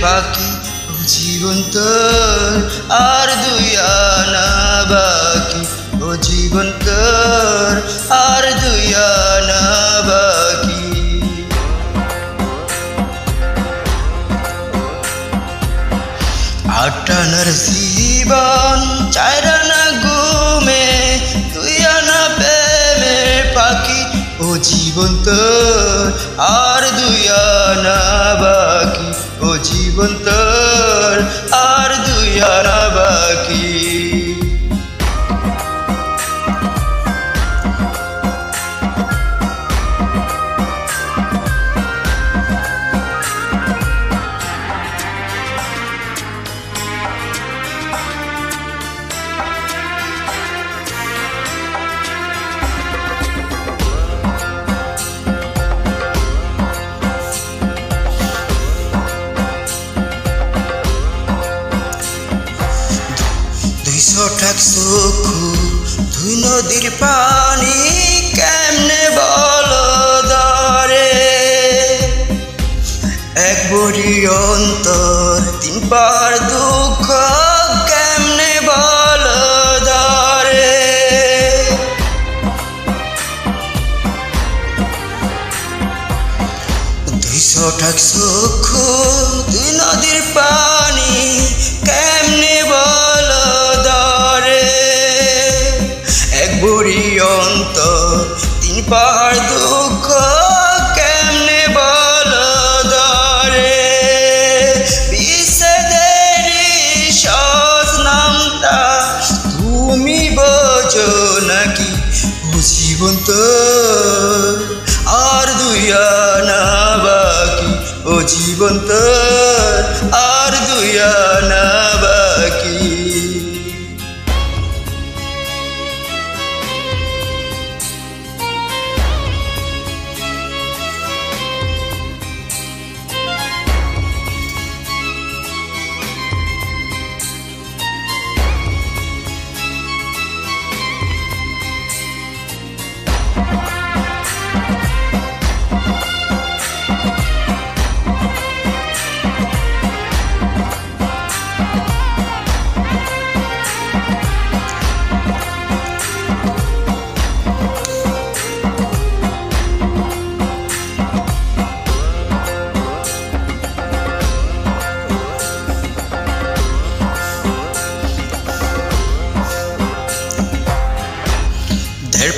বাকি ও জীবন তোর আর দুই আনা বাকি ও জীবন তোর আর দুই আনা বাকি আটানার জীবন চাইরানা ঘুমে দুই আনা প্রেমের পাখি ও জীবন তোর আর দুই আনা বাকি ও জীবন তোর আর দুই আনা বাকি হঠাৎ চক্ষু দুই নদীর পানি কেমনে বলো ধরে এক বড়ি অন্তর তিন পার দুঃখ কেমনে বলো ধরে হঠাৎ চক্ষু দুই নদীর পানি কেমনে বলো বুড়ি অন্তর তিন পাহাড় দুঃখ কেমনে বলো ধরে বিচ্ছেদেরই সহজ নামটা তুমি বোঝো নাকি ও জীবন তোর আর দুই আনা বাকি ও জীবন তোর আর দুই আনা বাকি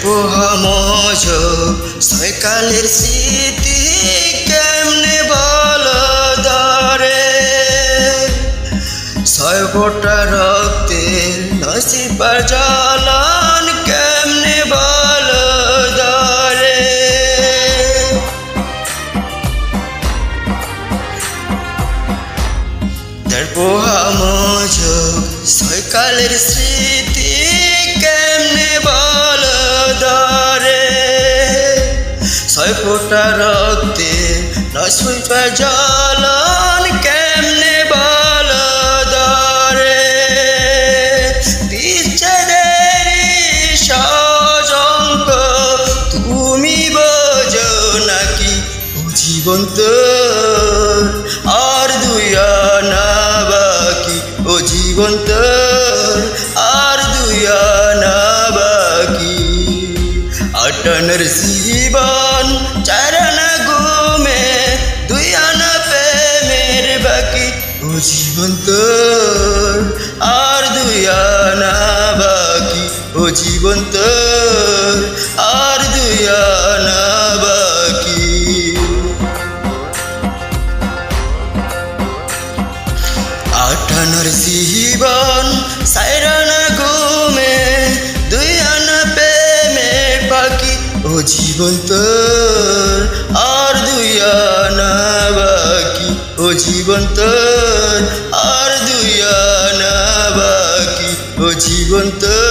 পোহামজ ছয়কালের স্মৃতি কেমনে বলো ধরে ছয় ফোঁটা রক্তের নসিবার জ্বালান কেমনে বলো ধরে পোহামজ ছয়কালের স্মৃতি কেমনে বলো ধরে ছয় ফোঁটা রক্তে নসিবা জ্বালান কেমনে বলো ধরে বিচ্ছেদেরই সজঙ্ক তুমি বোঝো নাকি ও জীবন তোর আর দুই আনা বাকি ও জীবন তোর আর দুই আনা বাকি আটানার জীবন চারানা ঘুমে দুই আনা প্রেমের বাকি ও জীবন তোর আর দুই আনা বাকি ও জীবন তোর আর দুই আনা বাকি আটানার জীবন সাইরানা ঘুমে দুই আনা প্রেমের বাকি ও জীবন তোর আর দুই আনা বাকি ও জীবন তোর আর দুই আনা বাকি ও জীবন তোর